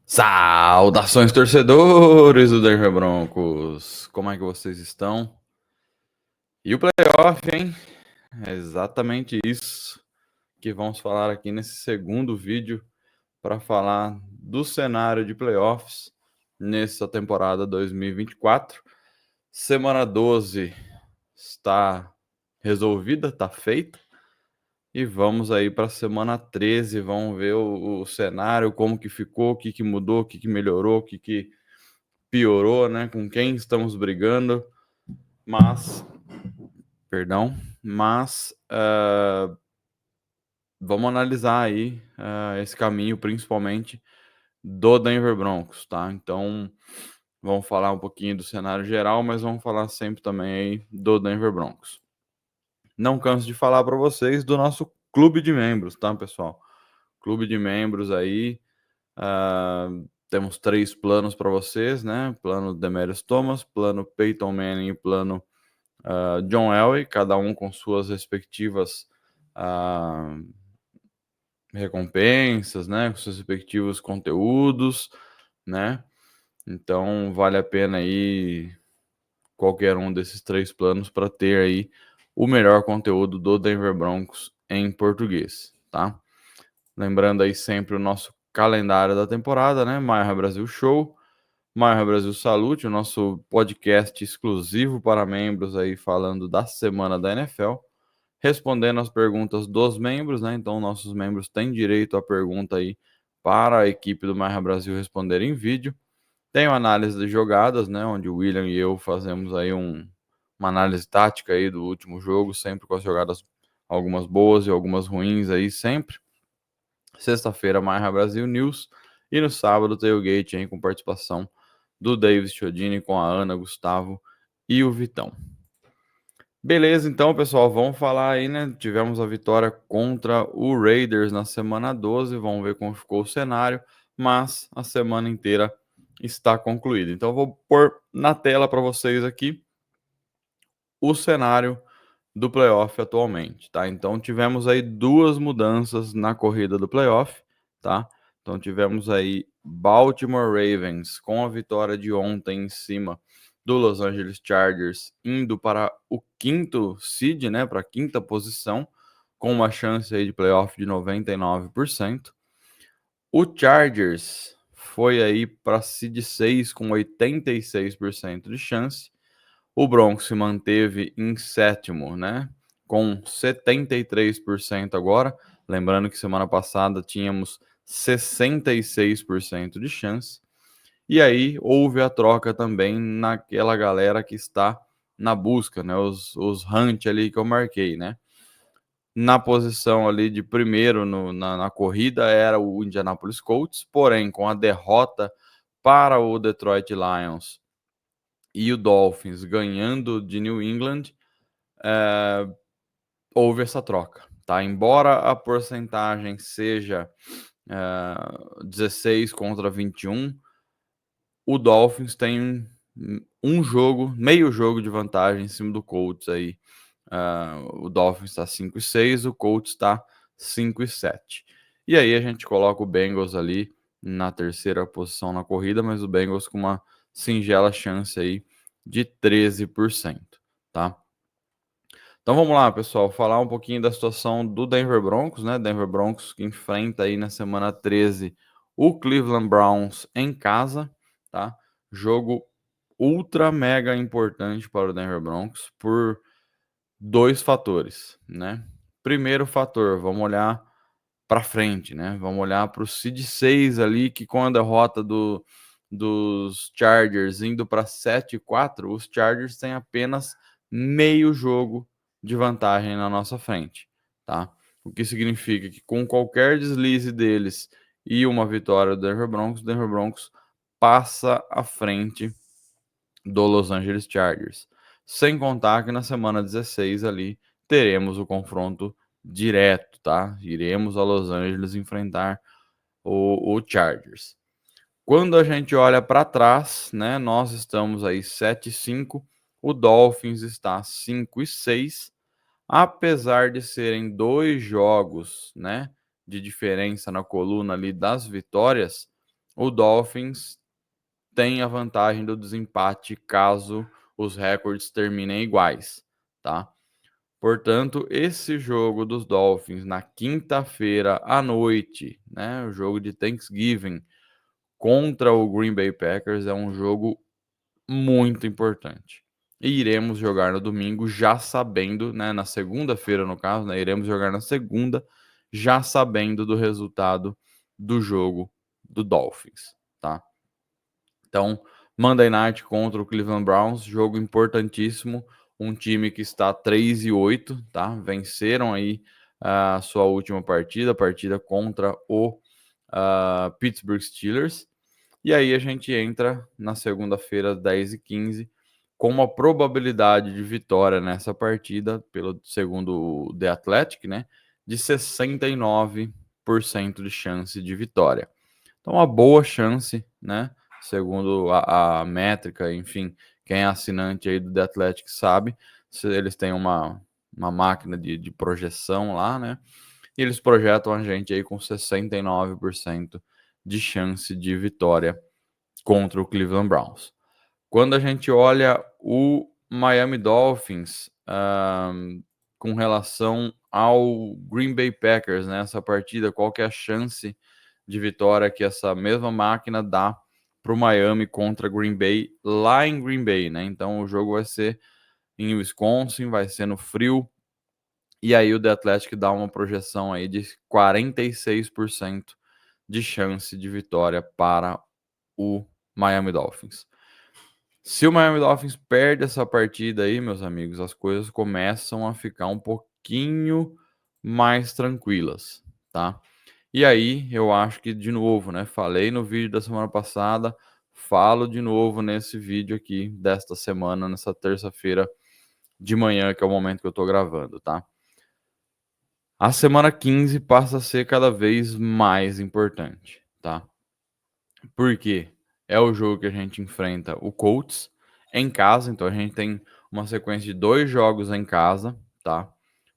Saudações, torcedores do Denver Broncos! Como é que vocês estão? E o playoff, hein? É exatamente isso que vamos falar aqui nesse segundo vídeo para falar do cenário de playoffs nessa temporada 2024. Semana 12 está resolvida, está feita. E vamos aí para a semana 13, vamos ver o cenário, como que ficou, o que mudou, o que melhorou, o que piorou, né? Com quem estamos brigando, mas vamos analisar aí esse caminho, principalmente do Denver Broncos, tá? Então, vamos falar um pouquinho do cenário geral, mas vamos falar sempre também aí do Denver Broncos. Não canso de falar para vocês do nosso clube de membros, tá, pessoal? Clube de membros aí, temos 3 planos para vocês, né? Plano Demaryius Thomas, plano Peyton Manning e plano John Elway, cada um com suas respectivas recompensas, né? Com seus respectivos conteúdos, né? Então vale a pena aí qualquer um desses 3 planos para ter aí o melhor conteúdo do Denver Broncos em português, tá? Lembrando aí sempre o nosso calendário da temporada, né? Maior Brasil Show, Maior Brasil Salute, o nosso podcast exclusivo para membros aí falando da semana da NFL, respondendo as perguntas dos membros, né? Então nossos membros têm direito à pergunta aí para a equipe do Maior Brasil responder em vídeo. Tem uma análise de jogadas, né? Onde o William e eu fazemos aí uma análise tática aí do último jogo, sempre com as jogadas algumas boas e algumas ruins aí sempre. Sexta-feira, Maior Brasil News. E no sábado, Tailgate, hein, com participação do Davis Chiodini, com a Ana, Gustavo e o Vitão. Beleza, então, pessoal, vamos falar aí, né? Tivemos a vitória contra o Raiders na semana 12, vamos ver como ficou o cenário, mas a semana inteira está concluída. Então, eu vou pôr na tela para vocês aqui o cenário do playoff atualmente, tá? Então tivemos aí 2 mudanças na corrida do playoff, tá? Então tivemos aí Baltimore Ravens com a vitória de ontem em cima do Los Angeles Chargers, indo para o 5º seed, né, para a 5ª posição, com uma chance aí de playoff de 99%. O Chargers foi aí para seed 6 com 86% de chance. O Broncos se manteve em 7º, né? Com 73% agora. Lembrando que semana passada tínhamos 66% de chance. E aí houve a troca também naquela galera que está na busca, né? Os Hunt ali que eu marquei, né? Na posição ali de primeiro na corrida era o Indianapolis Colts, porém com a derrota para o Detroit Lions e o Dolphins ganhando de New England, houve essa troca, tá? Embora a porcentagem seja 16 contra 21, o Dolphins tem meio jogo de vantagem em cima do Colts aí. O Dolphins está 5-6, o Colts está 5-7. E aí a gente coloca o Bengals ali na terceira posição na corrida, mas o Bengals com uma singela chance aí de 13%, tá? Então vamos lá, pessoal, falar um pouquinho da situação do Denver Broncos, né? Denver Broncos que enfrenta aí na semana 13 o Cleveland Browns em casa, tá? Jogo ultra mega importante para o Denver Broncos por 2 fatores, né? Primeiro fator, vamos olhar para frente, né? Vamos olhar para o seed 6 ali, que com a derrota dos Chargers indo para 7-4, os Chargers têm apenas meio jogo de vantagem na nossa frente, tá? O que significa que com qualquer deslize deles e uma vitória do Denver Broncos, o Denver Broncos passa à frente do Los Angeles Chargers. Sem contar que na semana 16 ali teremos o confronto direto, tá? Iremos a Los Angeles enfrentar o Chargers. Quando a gente olha para trás, né, nós estamos aí 7-5, o Dolphins está 5-6, apesar de serem 2 jogos, né, de diferença na coluna ali das vitórias, o Dolphins tem a vantagem do desempate caso os recordes terminem iguais, tá? Portanto, esse jogo dos Dolphins na quinta-feira à noite, né, o jogo de Thanksgiving contra o Green Bay Packers é um jogo muito importante. E iremos jogar no domingo já sabendo, né, na segunda-feira no caso, né, iremos jogar na segunda já sabendo do resultado do jogo do Dolphins, tá? Então, Monday Night contra o Cleveland Browns, jogo importantíssimo, um time que está 3-8, tá? Venceram aí a sua última partida, a partida contra o Pittsburgh Steelers. E aí a gente entra na segunda-feira, 10h15, com uma probabilidade de vitória nessa partida, pelo segundo o The Athletic, né? De 69% de chance de vitória. Então, uma boa chance, né? Segundo a métrica, enfim, quem é assinante aí do The Athletic sabe, se eles têm uma máquina de projeção lá, né? E eles projetam a gente aí com 69% de chance de vitória contra o Cleveland Browns. Quando a gente olha o Miami Dolphins com relação ao Green Bay Packers nessa partida, qual que é a chance de vitória que essa mesma máquina dá para o Miami contra Green Bay lá em Green Bay, né? Então o jogo vai ser em Wisconsin, vai ser no frio, e aí o The Athletic dá uma projeção aí de 46% de chance de vitória para o Miami Dolphins. Se o Miami Dolphins perde essa partida aí, meus amigos, as coisas começam a ficar um pouquinho mais tranquilas, tá? E aí, eu acho que, de novo, né? Falei no vídeo da semana passada, falo de novo nesse vídeo aqui desta semana, nessa terça-feira de manhã, que é o momento que eu tô gravando, tá? A semana 15 passa a ser cada vez mais importante, tá? Porque é o jogo que a gente enfrenta o Colts em casa, então a gente tem uma sequência de 2 jogos em casa, tá?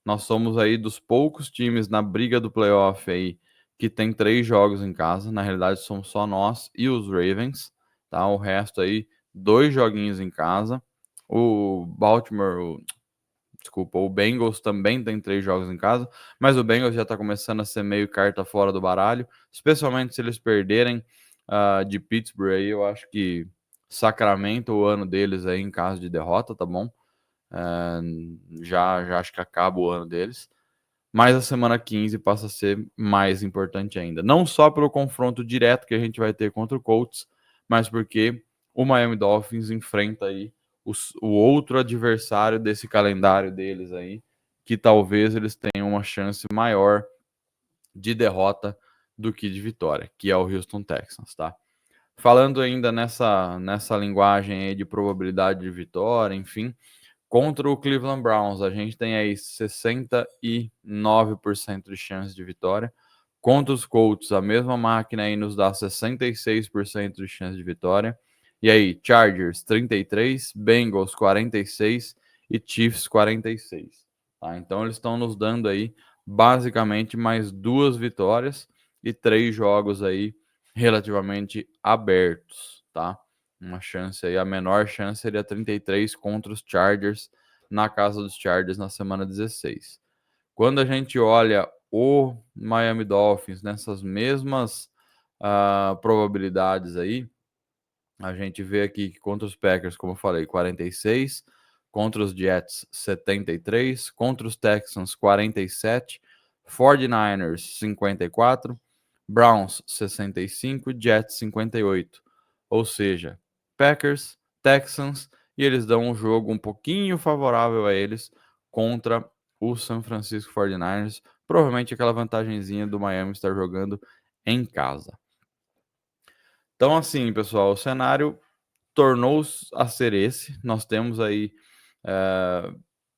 Nós somos aí dos poucos times na briga do playoff aí que tem 3 jogos em casa. Na realidade, somos só nós e os Ravens, tá? O resto aí, 2 joguinhos em casa. O Baltimore, desculpa, o Bengals também tem 3 jogos em casa, mas o Bengals já tá começando a ser meio carta fora do baralho, especialmente se eles perderem de Pittsburgh aí, eu acho que sacramenta o ano deles aí em caso de derrota, tá bom? Já acho que acaba o ano deles. Mas a semana 15 passa a ser mais importante ainda. Não só pelo confronto direto que a gente vai ter contra o Colts, mas porque o Miami Dolphins enfrenta aí o outro adversário desse calendário deles aí, que talvez eles tenham uma chance maior de derrota do que de vitória, que é o Houston Texans, tá? Falando ainda nessa linguagem aí de probabilidade de vitória, enfim, contra o Cleveland Browns, a gente tem aí 69% de chance de vitória. Contra os Colts, a mesma máquina aí nos dá 66% de chance de vitória. E aí, Chargers 33, Bengals 46 e Chiefs 46. Tá? Então eles estão nos dando aí basicamente mais 2 vitórias e 3 jogos aí relativamente abertos, tá? Uma chance aí, a menor chance seria 33 contra os Chargers, na casa dos Chargers na semana 16. Quando a gente olha o Miami Dolphins nessas mesmas probabilidades aí, a gente vê aqui que contra os Packers, como eu falei, 46, contra os Jets, 73, contra os Texans, 47, 49ers, 54, Browns, 65, Jets, 58. Ou seja, Packers, Texans, e eles dão um jogo um pouquinho favorável a eles contra o San Francisco 49ers. Provavelmente aquela vantagenzinha do Miami estar jogando em casa. Então, assim, pessoal, o cenário tornou a ser esse. Nós temos aí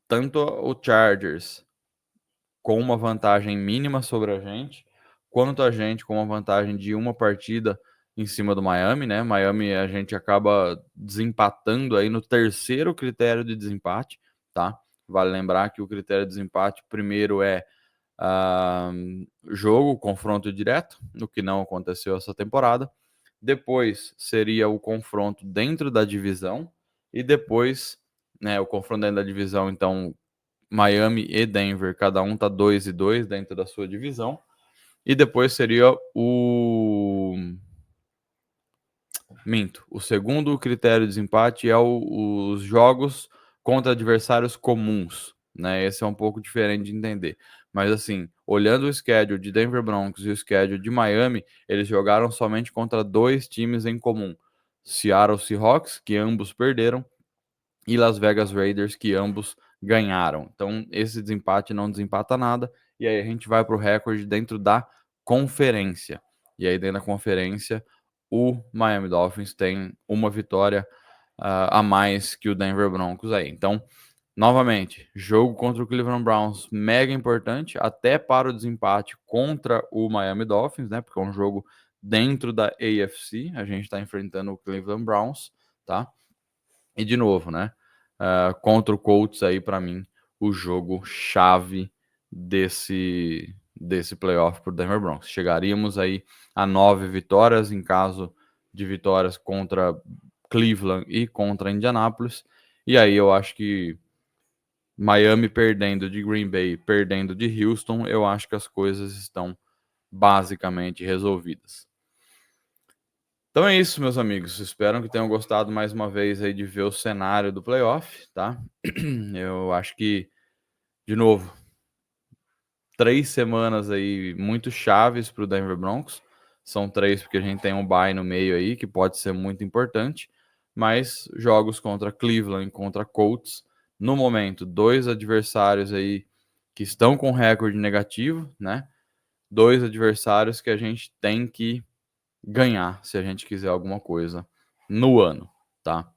tanto o Chargers com uma vantagem mínima sobre a gente, quanto a gente com uma vantagem de uma partida em cima do Miami, né? Miami a gente acaba desempatando aí no terceiro critério de desempate, tá? Vale lembrar que o critério de desempate primeiro é jogo, confronto direto, o que não aconteceu essa temporada. Depois seria o confronto dentro da divisão e depois, né, o confronto dentro da divisão, então Miami e Denver, cada um tá 2-2 dentro da sua divisão. E depois seria o o segundo critério de desempate é os jogos contra adversários comuns, né? Esse é um pouco diferente de entender. Mas assim, olhando o schedule de Denver Broncos e o schedule de Miami, eles jogaram somente contra 2 times em comum: Seattle Seahawks, que ambos perderam, e Las Vegas Raiders, que ambos ganharam. Então, esse desempate não desempata nada, e aí a gente vai para o recorde dentro da conferência. E aí, dentro da conferência, o Miami Dolphins tem uma vitória a mais que o Denver Broncos aí. Então, novamente, jogo contra o Cleveland Browns, mega importante, até para o desempate contra o Miami Dolphins, né? Porque é um jogo dentro da AFC, a gente está enfrentando o Cleveland Browns, tá? E de novo, né? Contra o Colts aí, para mim, o jogo chave desse playoff para o Denver Broncos. Chegaríamos aí a 9 vitórias em caso de vitórias contra Cleveland e contra Indianapolis. E aí eu acho que Miami perdendo de Green Bay, perdendo de Houston, eu acho que as coisas estão basicamente resolvidas. Então é isso, meus amigos. Espero que tenham gostado mais uma vez aí de ver o cenário do playoff, tá? Eu acho que, de novo, 3 semanas aí muito chaves para o Denver Broncos. São 3 porque a gente tem um bye no meio aí, que pode ser muito importante. Mas jogos contra Cleveland e contra Colts, no momento, 2 adversários aí que estão com recorde negativo, né? 2 adversários que a gente tem que ganhar se a gente quiser alguma coisa no ano, tá?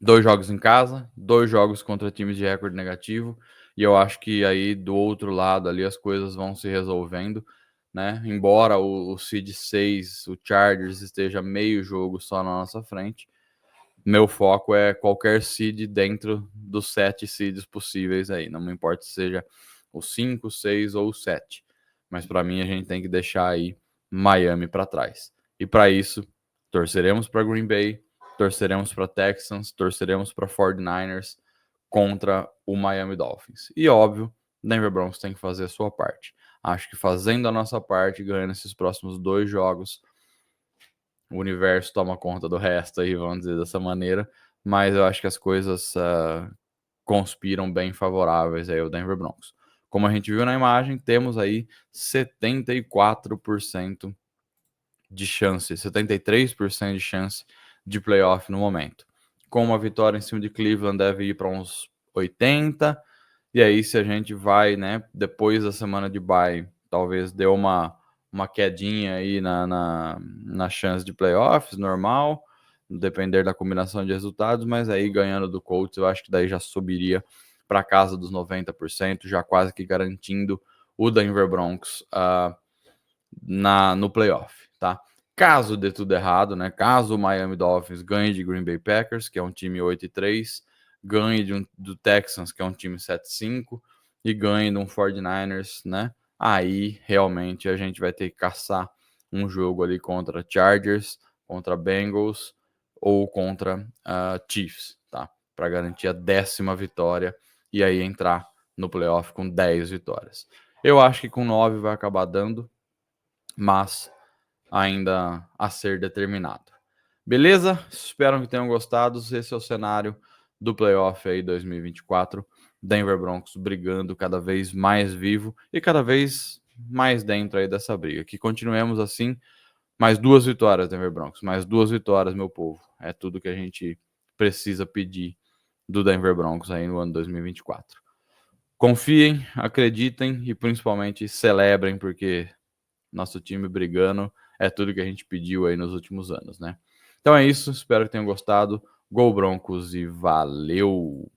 2 jogos em casa, 2 jogos contra times de recorde negativo, e eu acho que aí do outro lado ali as coisas vão se resolvendo, né? Embora o seed 6, o Chargers, esteja meio jogo só na nossa frente, meu foco é qualquer seed dentro dos 7 seeds possíveis aí, não me importa se seja o 5, 6 ou o 7, mas para mim a gente tem que deixar aí Miami para trás. E para isso, torceremos para Green Bay, torceremos para Texans, torceremos para 49ers contra o Miami Dolphins. E óbvio, Denver Broncos tem que fazer a sua parte. Acho que fazendo a nossa parte, ganhando esses próximos 2 jogos, o universo toma conta do resto aí, vamos dizer dessa maneira. Mas eu acho que as coisas conspiram bem favoráveis aí ao Denver Broncos. Como a gente viu na imagem, temos aí 74% de chance, 73% de chance de playoff no momento. Com uma vitória em cima de Cleveland, deve ir para uns 80. E aí, se a gente vai, né, depois da semana de bye, talvez dê uma quedinha aí na chance de playoffs, normal, depender da combinação de resultados, mas aí ganhando do Colts, eu acho que daí já subiria para casa dos 90%, já quase que garantindo o Denver Broncos no playoff, tá? Caso dê tudo errado, né? Caso o Miami Dolphins ganhe de Green Bay Packers, que é um time 8-3, ganhe do Texans, que é um time 7-5, e ganhe de um 49ers, né? Aí realmente a gente vai ter que caçar um jogo ali contra Chargers, contra Bengals ou contra Chiefs, tá? Para garantir a 10ª vitória e aí entrar no playoff com 10 vitórias. Eu acho que com 9 vai acabar dando, mas ainda a ser determinado. Beleza? Espero que tenham gostado. Esse é o cenário do playoff aí 2024. Denver Broncos brigando cada vez mais vivo e cada vez mais dentro aí dessa briga. Que continuemos assim. Mais 2 vitórias, Denver Broncos. Mais 2 vitórias, meu povo. É tudo que a gente precisa pedir do Denver Broncos aí no ano 2024. Confiem, acreditem e principalmente celebrem, porque nosso time brigando é tudo que a gente pediu aí nos últimos anos, né? Então é isso, espero que tenham gostado. Gol Broncos e valeu!